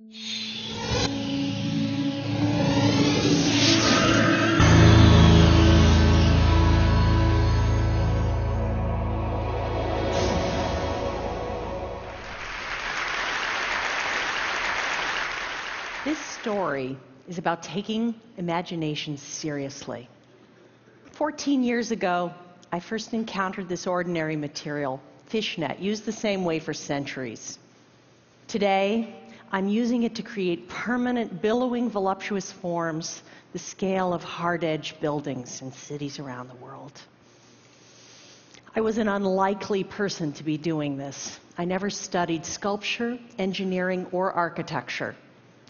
This story is about taking imagination seriously. 14 years ago, I first encountered this ordinary material, fishnet, used the same way for centuries. Today, I'm using it to create permanent, billowing, voluptuous forms, the scale of hard-edged buildings in cities around the world. I was an unlikely person to be doing this. I never studied sculpture, engineering, or architecture.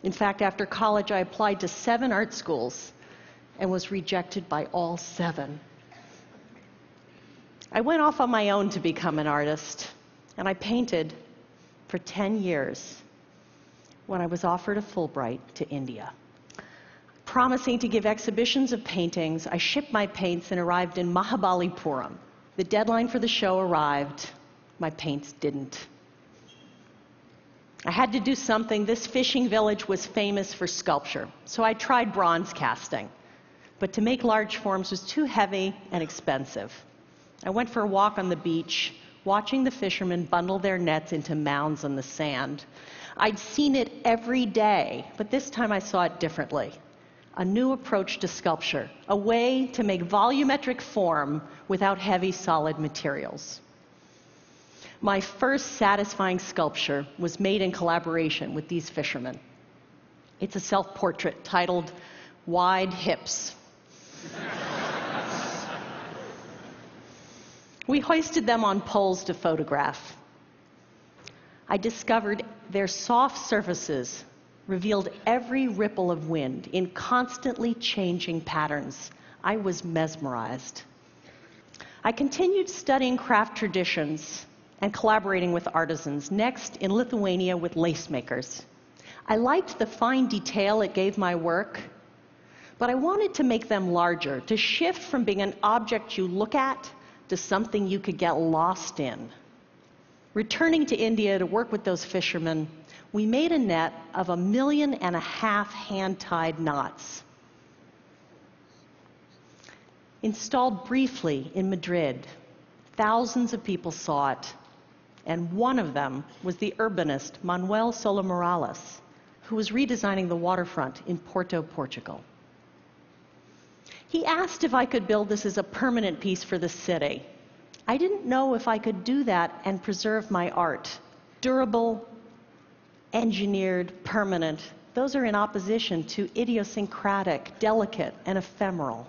In fact, after college, I applied to 7 art schools and was rejected by all 7. I went off on my own to become an artist, and I painted for 10 years when I was offered a Fulbright to India. Promising to give exhibitions of paintings, I shipped my paints and arrived in Mahabalipuram. The deadline for the show arrived. My paints didn't. I had to do something. This fishing village was famous for sculpture, so I tried bronze casting. But to make large forms was too heavy and expensive. I went for a walk on the beach, watching the fishermen bundle their nets into mounds on the sand. I'd seen it every day, but this time I saw it differently. A new approach to sculpture, a way to make volumetric form without heavy, solid materials. My first satisfying sculpture was made in collaboration with these fishermen. It's a self-portrait titled Wide Hips. We hoisted them on poles to photograph. I discovered their soft surfaces revealed every ripple of wind in constantly changing patterns. I was mesmerized. I continued studying craft traditions and collaborating with artisans, next in Lithuania with lace makers. I liked the fine detail it gave my work, but I wanted to make them larger, to shift from being an object you look at to something you could get lost in. Returning to India to work with those fishermen, we made a net of 1.5 million hand-tied knots. Installed briefly in Madrid, thousands of people saw it, and one of them was the urbanist Manuel Sola Morales, who was redesigning the waterfront in Porto, Portugal. He asked if I could build this as a permanent piece for the city. I didn't know if I could do that and preserve my art. Durable, engineered, permanent, those are in opposition to idiosyncratic, delicate, and ephemeral.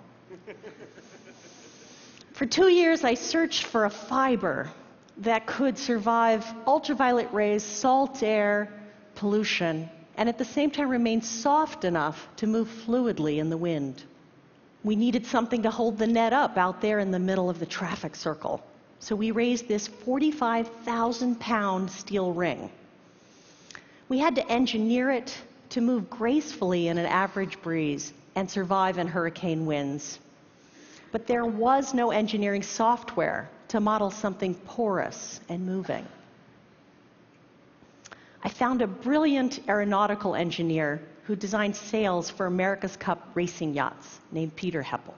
For 2 years, I searched for a fiber that could survive ultraviolet rays, salt air, pollution, and at the same time remain soft enough to move fluidly in the wind. We needed something to hold the net up out there in the middle of the traffic circle. So we raised this 45,000-pound steel ring. We had to engineer it to move gracefully in an average breeze and survive in hurricane winds. But there was no engineering software to model something porous and moving. I found a brilliant aeronautical engineer who designed sails for America's Cup racing yachts named Peter Heppel.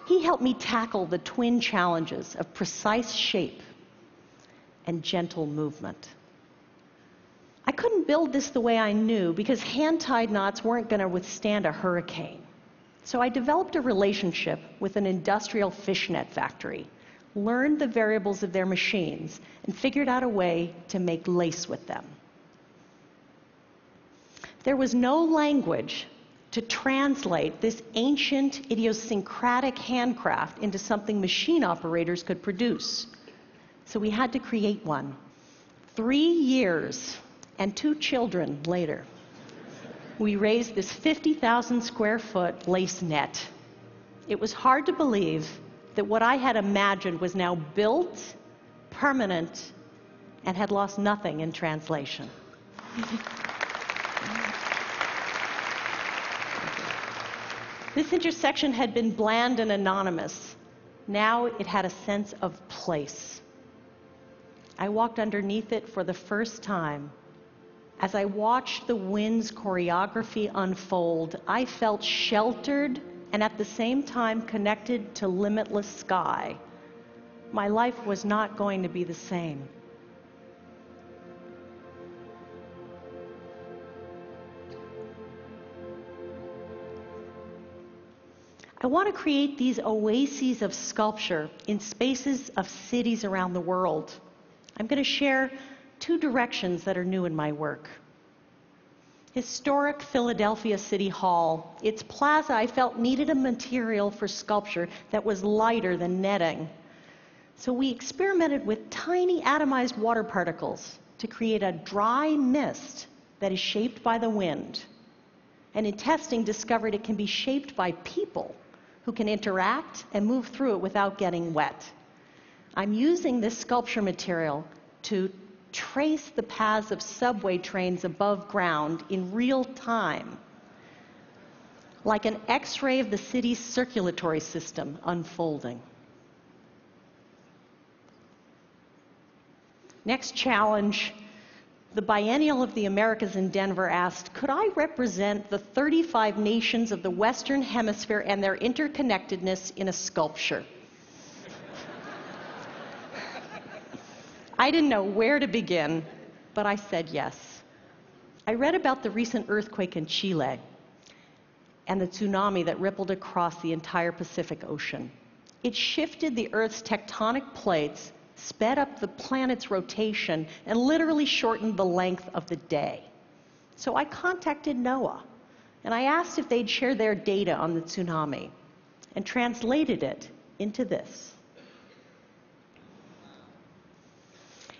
He helped me tackle the twin challenges of precise shape and gentle movement. I couldn't build this the way I knew because hand-tied knots weren't going to withstand a hurricane. So I developed a relationship with an industrial fishnet factory, learned the variables of their machines, and figured out a way to make lace with them. There was no language to translate this ancient, idiosyncratic handcraft into something machine operators could produce. So we had to create one. 3 years and 2 children later, we raised this 50,000 square foot lace net. It was hard to believe that what I had imagined was now built, permanent, and had lost nothing in translation. This intersection had been bland and anonymous. Now it had a sense of place. I walked underneath it for the first time As I watched the wind's choreography unfold, I felt sheltered and at the same time connected to limitless sky. My life was not going to be the same. I want to create these oases of sculpture in spaces of cities around the world. I'm going to share 2 directions that are new in my work. Historic Philadelphia City Hall. Its plaza, I felt, needed a material for sculpture that was lighter than netting. So we experimented with tiny atomized water particles to create a dry mist that is shaped by the wind. And in testing, discovered it can be shaped by people who can interact and move through it without getting wet. I'm using this sculpture material to trace the paths of subway trains above ground in real time, like an X-ray of the city's circulatory system unfolding. Next challenge. The Biennial of the Americas in Denver asked, could I represent the 35 nations of the Western Hemisphere and their interconnectedness in a sculpture? I didn't know where to begin, but I said yes. I read about the recent earthquake in Chile and the tsunami that rippled across the entire Pacific Ocean. It shifted the Earth's tectonic plates, sped up the planet's rotation, and literally shortened the length of the day. So I contacted NOAA, and I asked if they'd share their data on the tsunami, and translated it into this.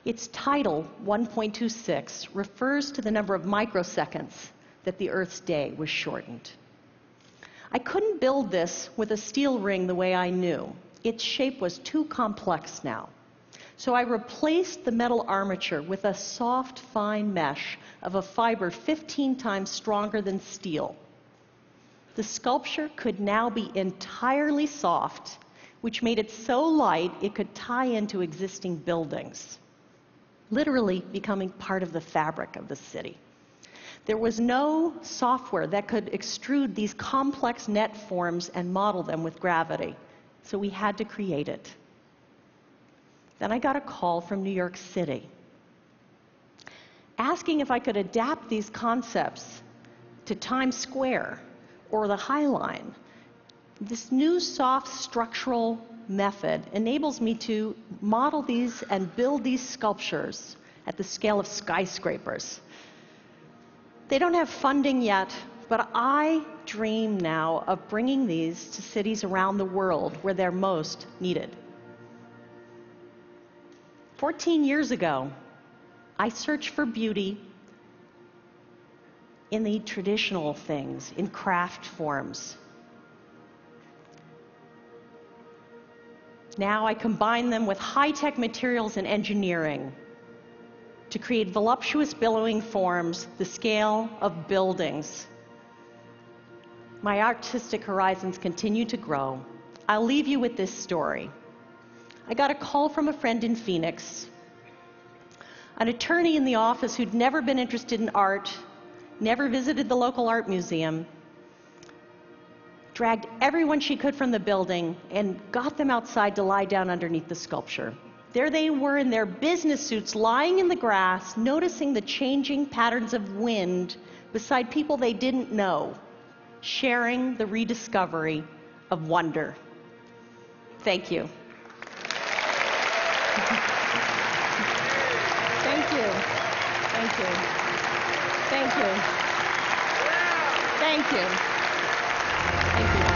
Its title, 1.26, refers to the number of microseconds that the Earth's day was shortened. I couldn't build this with a steel ring the way I knew. Its shape was too complex now. So I replaced the metal armature with a soft, fine mesh of a fiber 15 times stronger than steel. The sculpture could now be entirely soft, which made it so light it could tie into existing buildings, literally becoming part of the fabric of the city. There was no software that could extrude these complex net forms and model them with gravity, so we had to create it. Then I got a call from New York City, asking if I could adapt these concepts to Times Square or the High Line. This new soft structural method enables me to model these and build these sculptures at the scale of skyscrapers. They don't have funding yet, but I dream now of bringing these to cities around the world where they're most needed. 14 years ago, I searched for beauty in the traditional things, in craft forms. Now I combine them with high-tech materials and engineering to create voluptuous billowing forms, the scale of buildings. My artistic horizons continue to grow. I'll leave you with this story. I got a call from a friend in Phoenix, an attorney in the office who'd never been interested in art, never visited the local art museum, dragged everyone she could from the building and got them outside to lie down underneath the sculpture. There they were in their business suits, lying in the grass, noticing the changing patterns of wind beside people they didn't know, sharing the rediscovery of wonder. Thank you. Thank you. Thank you. Thank you. Thank you. Thank you.